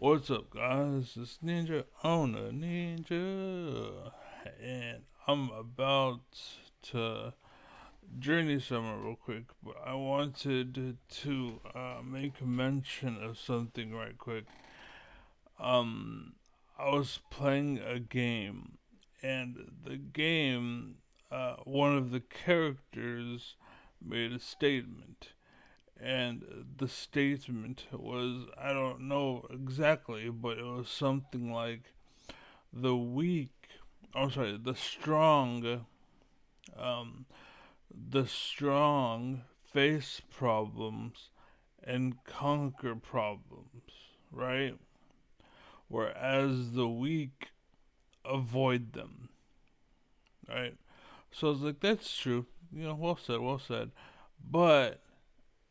What's up, guys? It's Ninja on a Ninja, and I'm about to journey somewhere real quick, but I wanted to make mention of something right quick. Um, I was playing a game, and the game, one of the characters made a statement, and the statement was, I don't know exactly, but it was something like the weak, I'm sorry, um, the strong face problems and conquer problems, right? Whereas the weak avoid them, right? So I was like, that's true. Well said, well said. But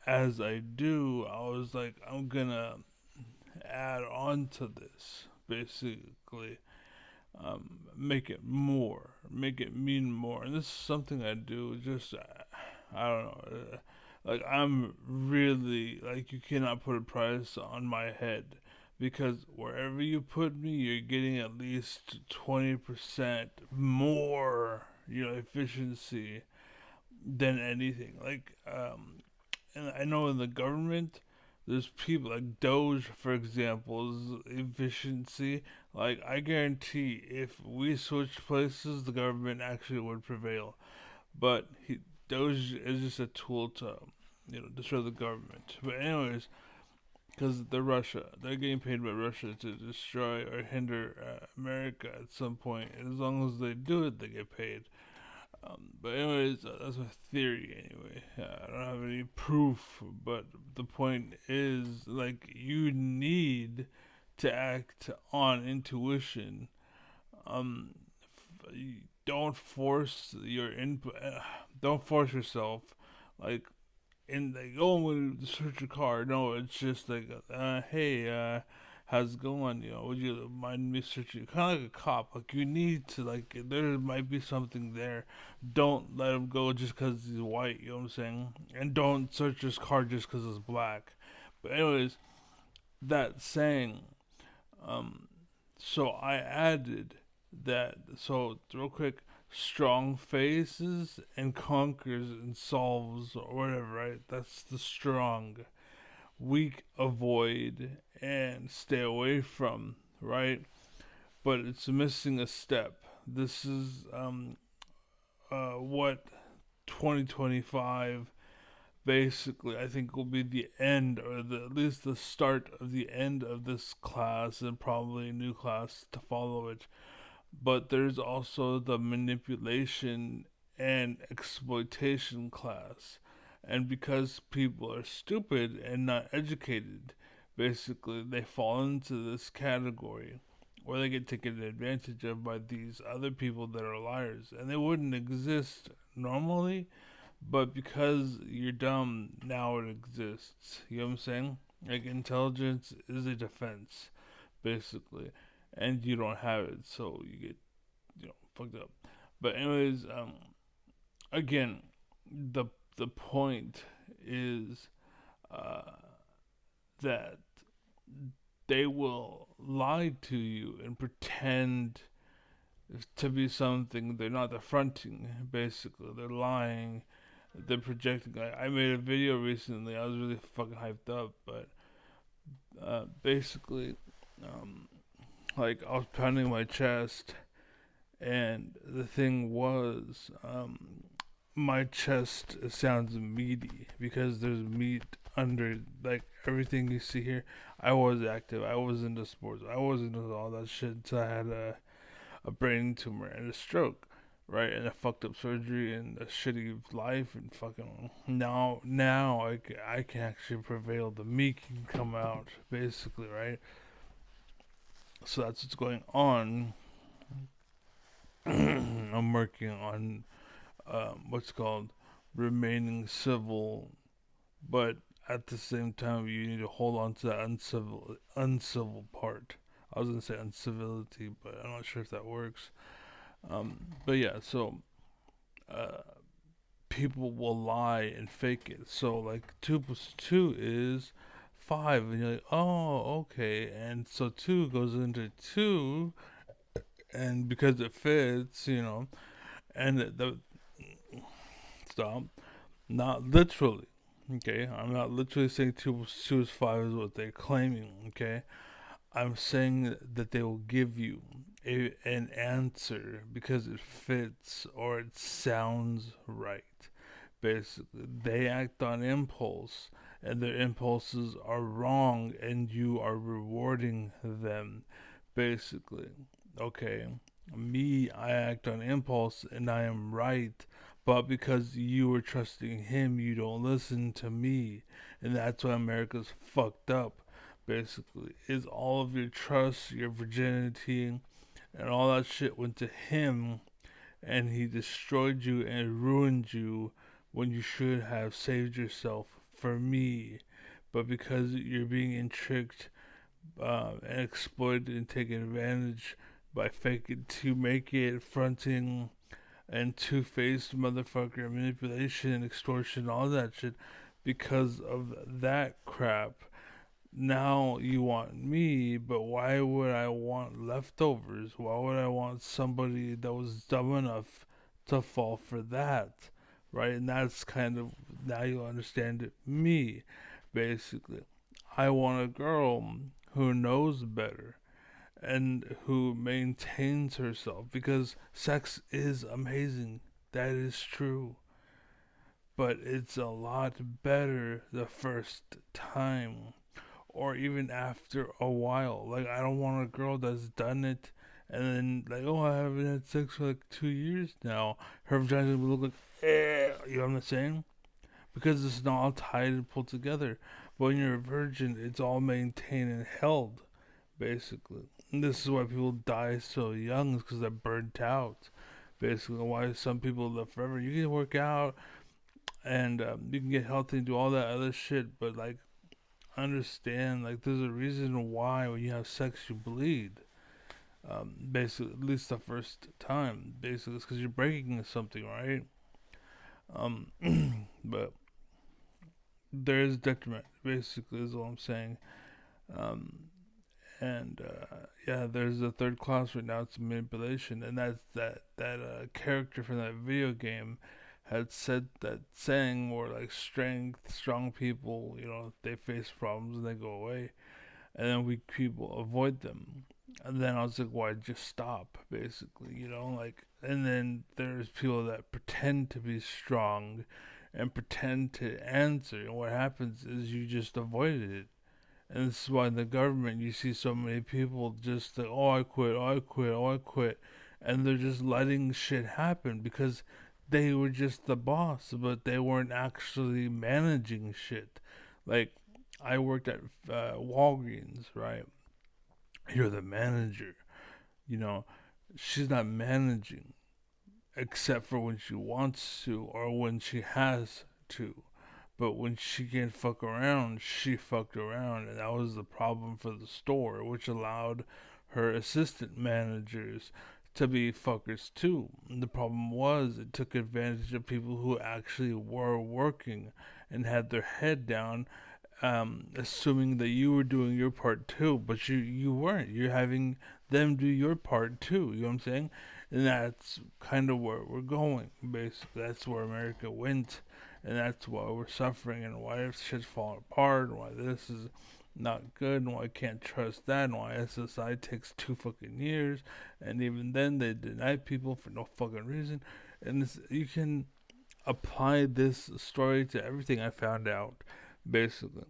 as I do, I was like, I'm gonna add on to this, basically. Make it more, make it mean more. And this is something I do just, I don't know. Like, I'm really, like, you cannot put a price on my head. Because wherever you put me, you're getting at least 20% more, efficiency than anything. And I know in the government, there's people like Doge, for example, efficiency. Like, I guarantee if we switch places, the government actually would prevail. But Doge is just a tool to, destroy the government. But anyways, because they're Russia, they're getting paid by Russia to destroy or hinder America at some point. And as long as they do it, they get paid. But anyways, that's my theory. Anyway, I don't have any proof, but the point is, like, you need to act on intuition. Um, don't force your input. Don't force yourself. Like, like, oh, I'm gonna search your car. No, it's just like, hey, how's it going? Would you mind me searching? Kind of like a cop. Like, you need to, like, there might be something there. Don't let him go just because he's white. You know what I'm saying? And don't search his car just because it's black. But anyways, that saying, um, so I added that. So real quick, strong faces and conquers and solves or whatever, right? That's the strong. Weak avoid and stay away from, right? But it's missing a step. This is what 2025 basically I think will be the end, or at least the start of the end of this class, and probably a new class to follow it. But there's also the manipulation and exploitation class. And because people are stupid and not educated, basically they fall into this category where they get taken advantage of by these other people that are liars. And they wouldn't exist normally, but because you're dumb, now it exists. You know what I'm saying? Like, intelligence is a defense, basically, and you don't have it, so you get, fucked up. But anyways, again, the the point is uh, that they will lie to you and pretend to be something they're not. They're fronting, basically. They're lying. They're projecting. I made a video recently. I was really fucking hyped up, but basically, um, like, I was pounding my chest, and the thing was, my chest sounds meaty because there's meat under, like, everything you see here. I was active. I was into sports. I was into all that shit until I had a brain tumor and a stroke, right? And a fucked up surgery and a shitty life, and fucking now I can actually prevail. The meat can come out, basically, right? So that's what's going on. I'm working on what's called remaining civil, but at the same time, you need to hold on to that uncivil part. I was gonna say uncivility, but I'm not sure if that works. But yeah, so uh, people will lie and fake it. So, like, 2 plus 2 is 5, and you're like, oh, okay. And so 2 goes into 2, and because it fits, and the stop, not literally. Okay, I'm not literally saying 2 is 5 is what they're claiming. Okay, I'm saying that they will give you an answer because it fits or it sounds right. Basically, they act on impulse, and their impulses are wrong, and you are rewarding them. Basically, okay, me, I act on impulse, and I am right, but because you are trusting him, you don't listen to me, and that's why America's fucked up. Basically, is all of your trust, your virginity, and all that shit went to him, and he destroyed you and ruined you when you should have saved yourself for me. But because you're being tricked and exploited and taken advantage by faking to make it, fronting, and two-faced motherfucker manipulation, extortion, all that shit, because of that crap, now you want me, but why would I want leftovers? Why would I want somebody that was dumb enough to fall for that? Right? And that's kind of, now you understand it. Me, basically. I want a girl who knows better and who maintains herself because sex is amazing. That is true. But it's a lot better the first time or even after a while. Like, I don't want a girl that's done it and then, like, oh, I haven't had sex for like 2 years now. Her vagina will look like, you know what I'm saying? Because it's not all tied and pulled together. But when you're a virgin, it's all maintained and held, basically. And this is why people die so young, is because they're burnt out. Basically, why some people live forever. You can work out and you can get healthy and do all that other shit, but like, understand, like, there's a reason why when you have sex you bleed. Basically, at least the first time. Basically, it's because you're breaking something, right? Um, but there is detriment. Basically, is all I'm saying. Um, and yeah, there's a third class right now. It's manipulation, and that's that character from that video game had said that saying where like strength, strong people, they face problems and they go away, and then weak people avoid them. And then I was like, why just stop, basically, like, and then there's people that pretend to be strong and pretend to answer, and what happens is you just avoided it. And this is why in the government you see so many people just like, oh, I quit, oh, I quit, oh, I quit. And they're just letting shit happen because they were just the boss, but they weren't actually managing shit. Like, I worked at Walgreens, right? You're the manager. You know, she's not managing except for when she wants to or when she has to. But when she can't fuck around, she fucked around, and that was the problem for the store, which allowed her assistant managers to be fuckers too. And the problem was it took advantage of people who actually were working and had their head down, assuming that you were doing your part too, but you weren't. You're having them do your part too. You know what I'm saying? And that's kind of where we're going. Basically, that's where America went, and that's why we're suffering, and why shit's falling apart, and why this is not good, and why I can't trust that, and why SSI takes 2 fucking years, and even then they deny people for no fucking reason. And you can apply this story to everything I found out, basically.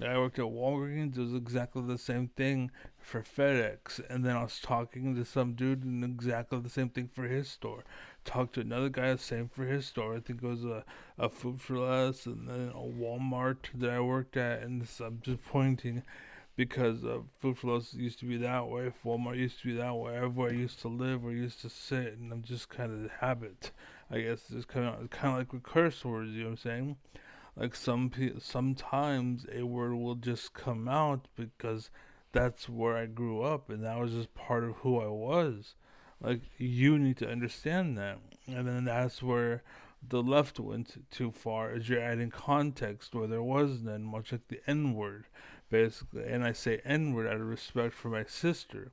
I worked at Walgreens, it was exactly the same thing for FedEx. And then I was talking to some dude and exactly the same thing for his store. Talked to another guy, same for his store. I think it was a Food for Less and then a Walmart that I worked at. And this, I'm just pointing because Food for Less used to be that way, Walmart used to be that way, everywhere I used to live or used to sit. And I'm just kind of habit. I guess it's kind of like with curse words, you know what I'm saying? Like sometimes a word will just come out because that's where I grew up and that was just part of who I was. Like, you need to understand that. And then that's where the left went too far, is you're adding context where there was none, much like the N word. basically. And I say N word out of respect for my sister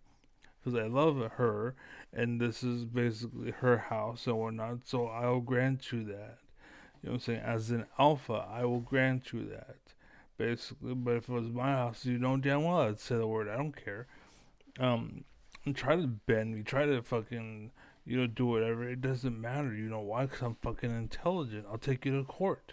because I love her, and this is basically her house and whatnot. So I'll grant you that. You know what I'm saying? As an alpha, I will grant you that, basically. But if it was my house, you know damn well I'd say the word. I don't care. Um, and try to bend me, try to fucking, do whatever. It doesn't matter. You know why? Because I'm fucking intelligent. I'll take you to court,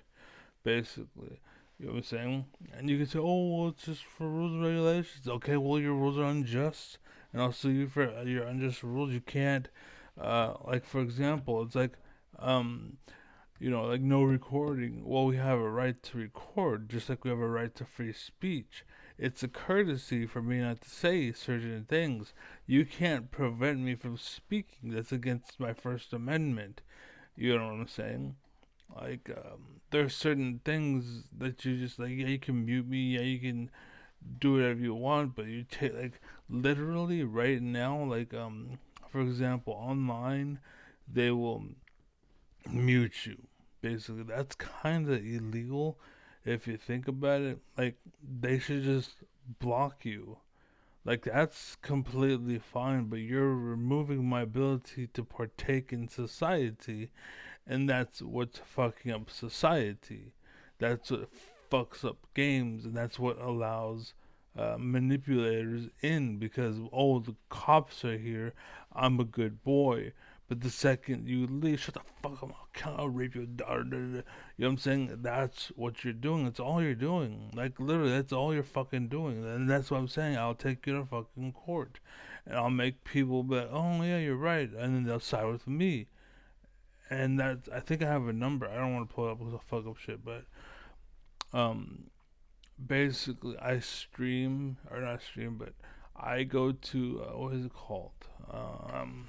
basically. You know what I'm saying? And you can say, oh, well, it's just for rules and regulations. Okay, well, your rules are unjust, and I'll sue you for your unjust rules. You can't, like, for example, it's like, um, like no recording. Well, we have a right to record, just like we have a right to free speech. It's a courtesy for me not to say certain things. You can't prevent me from speaking. That's against my First Amendment. You know what I'm saying? Like, there's certain things that you just like. Yeah, you can mute me. Yeah, you can do whatever you want, but you take like literally right now, like for example, online, they will mute you. Basically, that's kind of illegal if you think about it. Like, they should just block you. Like, that's completely fine, but you're removing my ability to partake in society, and that's what's fucking up society. That's what fucks up games, and that's what allows manipulators in because oh the cops are here, I'm a good boy. But the second you leave, shut the fuck up! I'll rape your daughter. You know what I'm saying? That's what you're doing. That's all you're doing. Like literally, that's all you're fucking doing. And that's what I'm saying. I'll take you to fucking court, and I'll make people be like, oh yeah, you're right, and then they'll side with me and that I think I have a number. I don't want to pull it up with the fuck up shit, but um, basically I stream or not stream, but I go to what is it called? Um,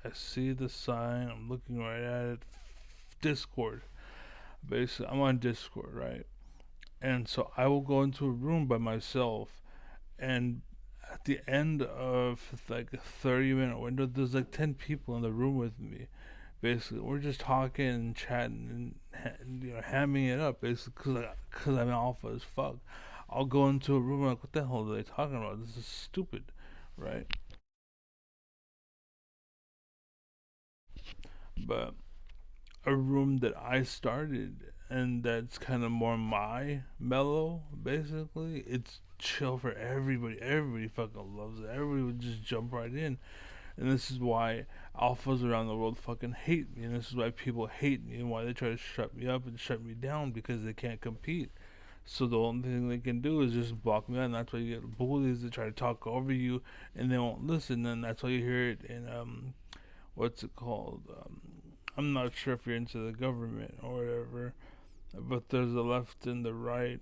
I see the sign. I'm looking right at it. Discord. Basically, I'm on Discord, right? And so I will go into a room by myself, and at the end of like a 30-minute window, there's like 10 people in the room with me basically. We're just talking and chatting and hamming it up basically because I'm alpha as fuck. I'll go into a room like, what the hell are they talking about? This is stupid, right? But a room that I started and that's kind of more my mellow, basically. It's chill for everybody. Everybody fucking loves it. Everybody would just jump right in. And this is why alphas around the world fucking hate me. And this is why people hate me and why they try to shut me up and shut me down because they can't compete. So the only thing they can do is just block me out. And that's why you get bullies that try to talk over you and they won't listen. And that's why you hear it in, what's it called? I'm not sure if you're into the government or whatever, but there's the left and the right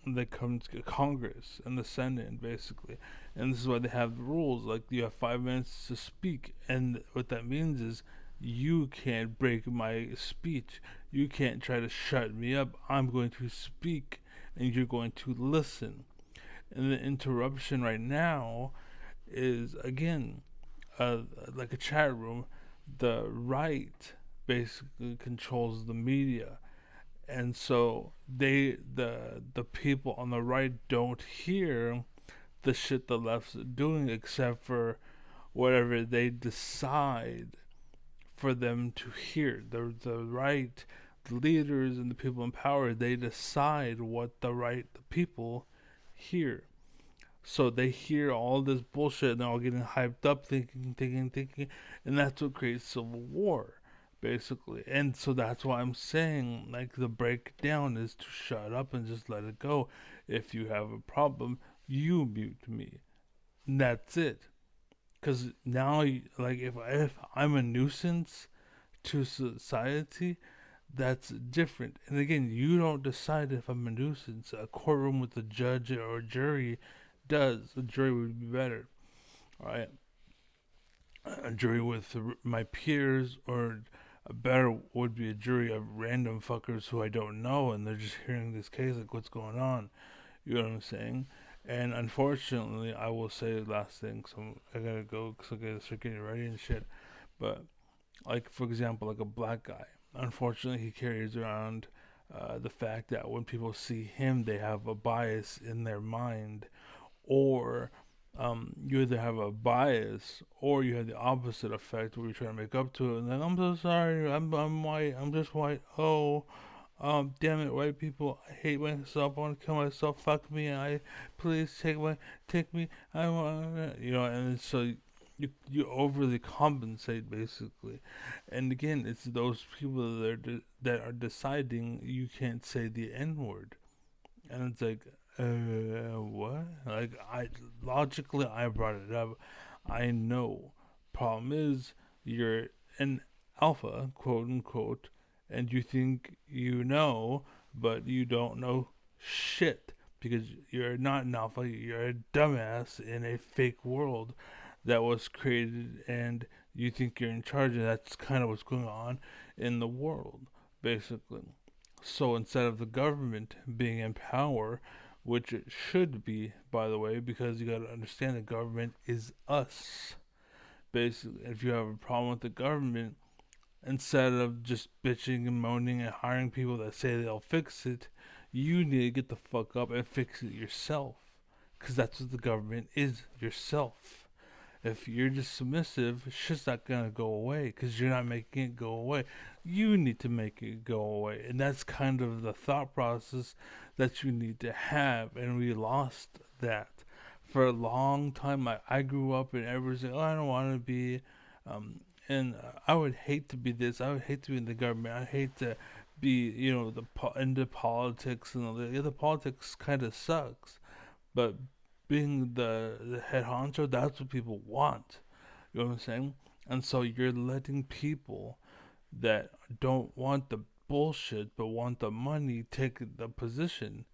that comes to Congress and the Senate, basically. And this is why they have rules. Like, you have 5 minutes to speak. And what that means is you can't break my speech. You can't try to shut me up. I'm going to speak and you're going to listen. And the interruption right now is, again, like a chat room. The right basically controls the media and so the people on the right don't hear the shit the left's doing except for whatever they decide for them to hear. The right, the leaders and the people in power, they decide what the right the people hear. So they hear all this bullshit and they're all getting hyped up, thinking, and that's what creates civil war, basically. And so that's why I'm saying, like, the breakdown is to shut up and just let it go. If you have a problem, you mute me. And that's it. Because now, like, if I'm a nuisance to society, that's different. And again, you don't decide if I'm a nuisance. A courtroom with a judge or a jury does. A jury would be better, all right? A jury with my peers, or a better would be a jury of random fuckers who I don't know, and they're just hearing this case, like, what's going on? You know what I'm saying? And unfortunately, I will say the last thing, so I gotta go because I gotta start getting ready and shit. But, like, for example, like a black guy, unfortunately, he carries around the fact that when people see him, they have a bias in their mind, or you either have a bias or you have the opposite effect where you're trying to make up to it. And then I'm so sorry, I'm white, I'm just white. Oh, damn it, white people, I hate myself, I want to kill myself. Fuck me, I please take me. I want, and so you overly compensate basically, and again, it's those people that are deciding you can't say the N word, and it's like, what? Like, logically, I brought it up. I know. Problem is, you're an alpha, quote unquote, and you think you know, but you don't know shit because you're not an alpha. You're a dumbass in a fake world that was created, and you think you're in charge, and that's kind of what's going on in the world, basically. So instead of the government being in power, which it should be, by the way, because you got to understand the government is us. Basically, if you have a problem with the government, instead of just bitching and moaning and hiring people that say they'll fix it, you need to get the fuck up and fix it yourself. Because that's what the government is, yourself. If you're just submissive, shit's not gonna go away because you're not making it go away. You need to make it go away, and that's kind of the thought process that you need to have. And we lost that for a long time. I grew up and everyone's like, "Oh, I don't want to be," and I would hate to be this. I would hate to be in the government. I hate to be, into politics and all that. Yeah, the politics kind of sucks, but being the head honcho, that's what people want. You know what I'm saying? And so you're letting people that don't want the bullshit but want the money take the position,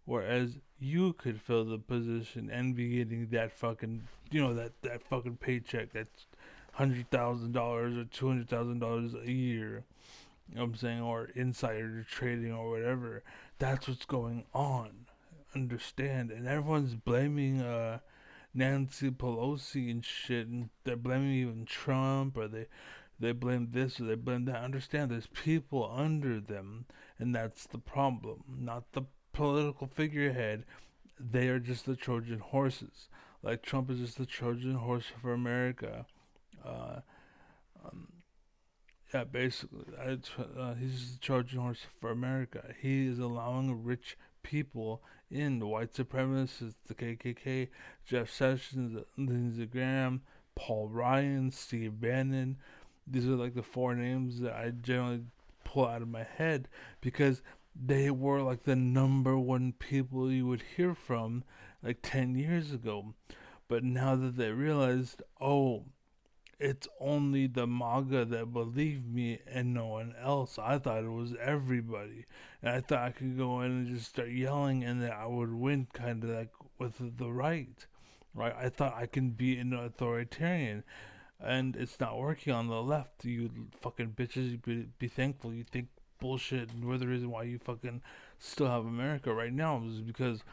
whereas you could fill the position and be getting that fucking, that fucking paycheck that's $100,000 or $200,000 a year. You know what I'm saying? Or insider trading or whatever. That's what's going on. Understand? And everyone's blaming Nancy Pelosi and shit, and they're blaming even Trump, or they blame this or they blame that. Understand, there's people under them, and that's the problem, not the political figurehead. They are just the Trojan horses. Like Trump is just the Trojan horse for America. Uh, um, yeah, basically, he's just the Trojan horse for America. He is allowing rich people in, the white supremacists, the KKK, Jeff Sessions, Lindsey Graham, Paul Ryan, Steve Bannon. These are like the four names that I generally pull out of my head because they were like the number one people you would hear from like 10 years ago. But now that they realized, oh, it's only the MAGA that believe me and no one else. I thought it was everybody. And I thought I could go in and just start yelling and that I would win kind of like with the right. Right? I thought I can be an authoritarian. And it's not working on the left. You fucking bitches, you be thankful. You think bullshit. And we're the reason why you fucking still have America right now is because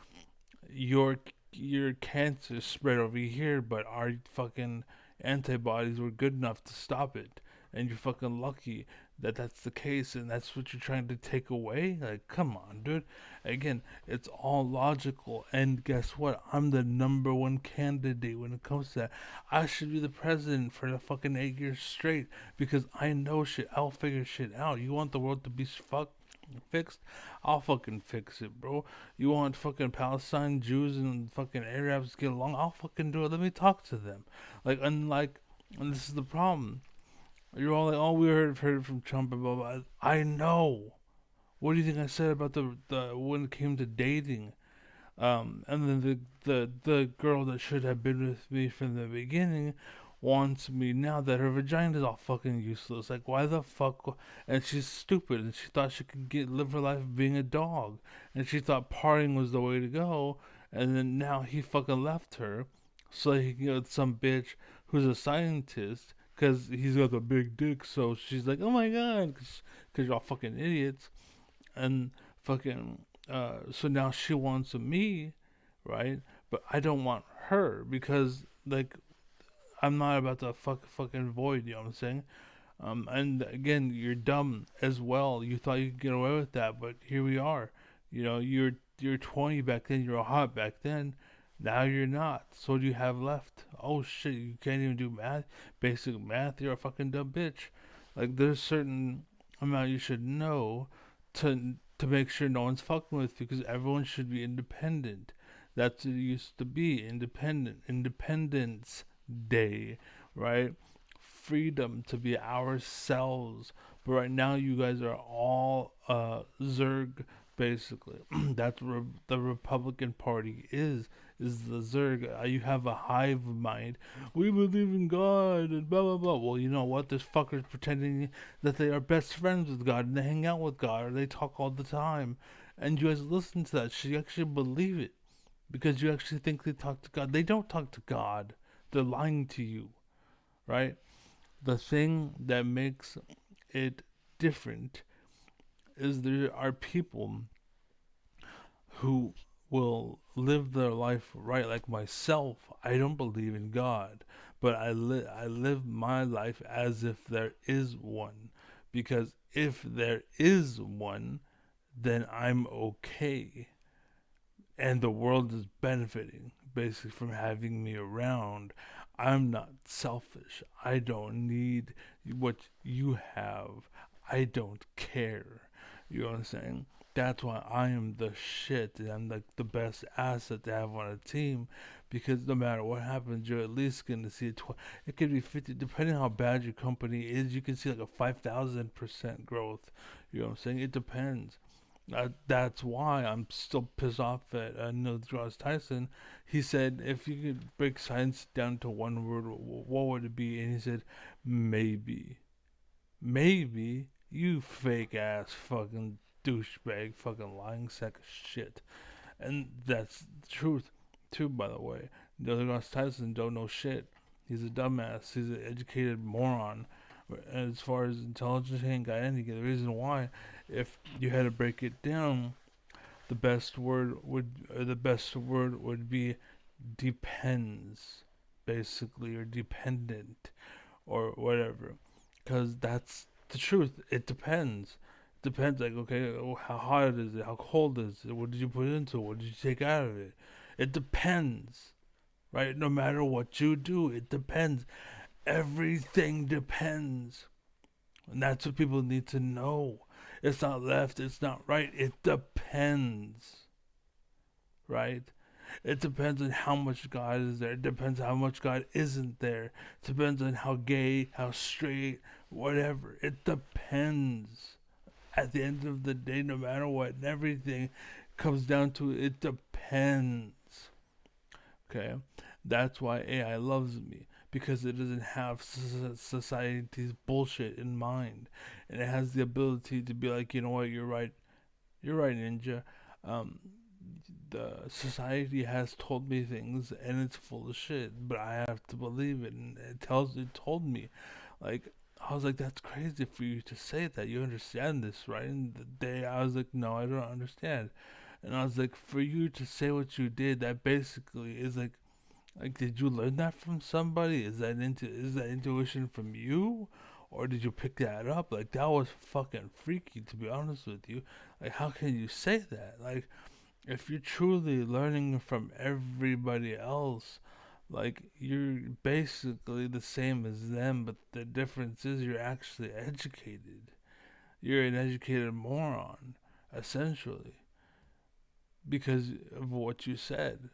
your your cancer spread over here, but our fucking antibodies were good enough to stop it. And you're fucking lucky that that's the case, and that's what you're trying to take away. Like, come on, dude. Again, it's all logical. And guess what? I'm the number one candidate when it comes to that. I should be the president for the fucking 8 years straight because I know shit. I'll figure shit out. You want the world to be fucked? Fixed, I'll fucking fix it, bro. You want fucking Palestine, Jews, and fucking Arabs to get along? I'll fucking do it. Let me talk to them. And this is the problem. You're all like, oh, we heard from Trump and blah blah. I know. What do you think I said about the when it came to dating? And then the girl that should have been with me from the beginning wants me now that her vagina is all fucking useless. Like, why the fuck? And she's stupid, and she thought she could live her life being a dog, and she thought partying was the way to go. And then now he fucking left her, so he can get with some bitch who's a scientist, cause he's got the big dick. So she's like, oh my god, cause you're all fucking idiots, and fucking. So now she wants me, right? But I don't want her because like I'm not about to fucking void. You know what I'm saying? And again, you're dumb as well. You thought you could get away with that, but here we are. You're 20 back then. You were hot back then. Now you're not. So what do you have left? Oh shit! You can't even do math, basic math. You're a fucking dumb bitch. Like there's certain amount you should know to make sure no one's fucking with you, because everyone should be independent. That's what it used to be. Independent. Independence Day, right? Freedom to be ourselves. But right now, you guys are all Zerg, basically. That's what the Republican Party is the Zerg. You have a hive mind. We believe in God and blah blah blah. Well, you know what? There's fuckers pretending that they are best friends with God and they hang out with God or they talk all the time. And you guys listen to that. You actually believe it because you actually think they talk to God. They don't talk to God. They're lying to you, right? The thing that makes it different is there are people who will live their life right, like myself. I don't believe in God, but I live my life as if there is one, because if there is one, then I'm okay, and the world is benefiting basically from having me around. I'm not selfish. I don't need what you have. I don't care. You know what I'm saying? That's why I am the shit, and I'm like the best asset to have on a team, because no matter what happens, you're at least going to see it could be 50, depending on how bad your company is, you can see like a 5,000% growth. You know what I'm saying? It depends. That's why I'm still pissed off at Neil deGrasse Tyson. He said, if you could break science down to one word, what would it be? And he said, maybe. Maybe. You fake ass fucking douchebag, fucking lying sack of shit. And that's the truth, too, by the way. Neil deGrasse Tyson don't know shit. He's a dumbass. He's an educated moron. As far as intelligence, he ain't got any. The reason why, if you had to break it down, the best word would be depends, basically, or dependent, or whatever, because that's the truth. It depends. Depends, like, okay, how hot is it? How cold is it? What did you put into it? What did you take out of it? It depends, right? No matter what you do, it depends. Everything depends. And that's what people need to know. It's not left, it's not right. It depends, right? It depends on how much God is there. It depends on how much God isn't there. It depends on how gay, how straight, whatever. It depends. At the end of the day, no matter what, and everything comes down to it depends. Okay? That's why AI loves me, because it doesn't have society's bullshit in mind, and it has the ability to be like, you know what, you're right, Ninja. Um, the society has told me things, and it's full of shit, but I have to believe it, and it told me, like. I was like, that's crazy for you to say that. You understand this, right? And the day I was like, no, I don't understand. And I was like, for you to say what you did, that basically is like, did you learn that from somebody? Is that intuition from you, or did you pick that up? Like that was fucking freaky, to be honest with you. Like, how can you say that? Like, if you're truly learning from everybody else, like you're basically the same as them, but the difference is you're actually educated. You're an educated moron, essentially, because of what you said.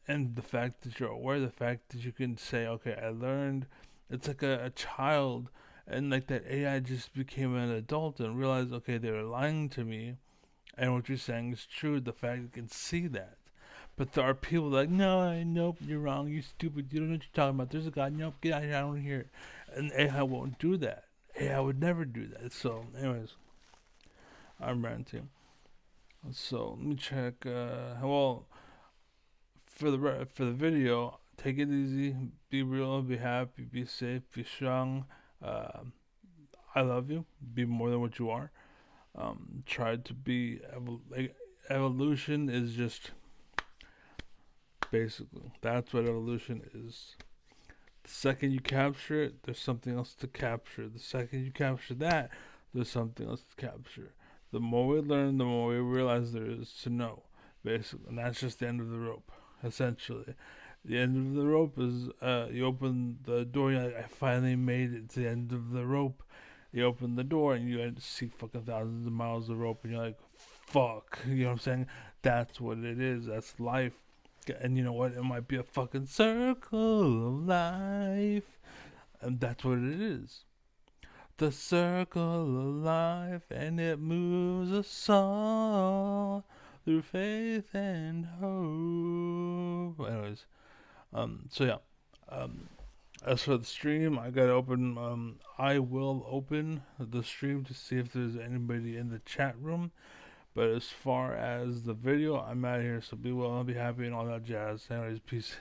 And the fact that you're aware, the fact that you can say, okay, I learned, it's like a child, and like that AI just became an adult and realized, okay, they were lying to me, and what you're saying is true. The fact you can see that. But there are people like, no, nope, you're wrong, you stupid, you don't know what you're talking about. There's a God, nope, get out of here, I don't want to hear it. And AI won't do that. AI would never do that. So, anyways, I'm ranting. So let me check. Well, for the video, take it easy, be real, be happy, be safe, be strong. Uh, I love you. Be more than what you are. Try to be like evolution is just basically that's what evolution is. The second you capture it, there's something else to capture. The second you capture that, there's something else to capture. The more we learn, the more we realize there is to know, basically. And that's just the end of the rope, essentially. The end of the rope is you open the door, you're like, I finally made it to the end of the rope. You open the door and you see fucking thousands of miles of rope, and you're like, fuck. You know what I'm saying? That's what it is. That's life. And you know what? It might be a fucking circle of life. And that's what it is. The circle of life, and it moves us all through faith and hope. Anyways, so yeah. Um, as for the stream, I gotta open. I will open the stream to see if there's anybody in the chat room. But as far as the video, I'm out of here. So be well and be happy and all that jazz. Anyways, peace.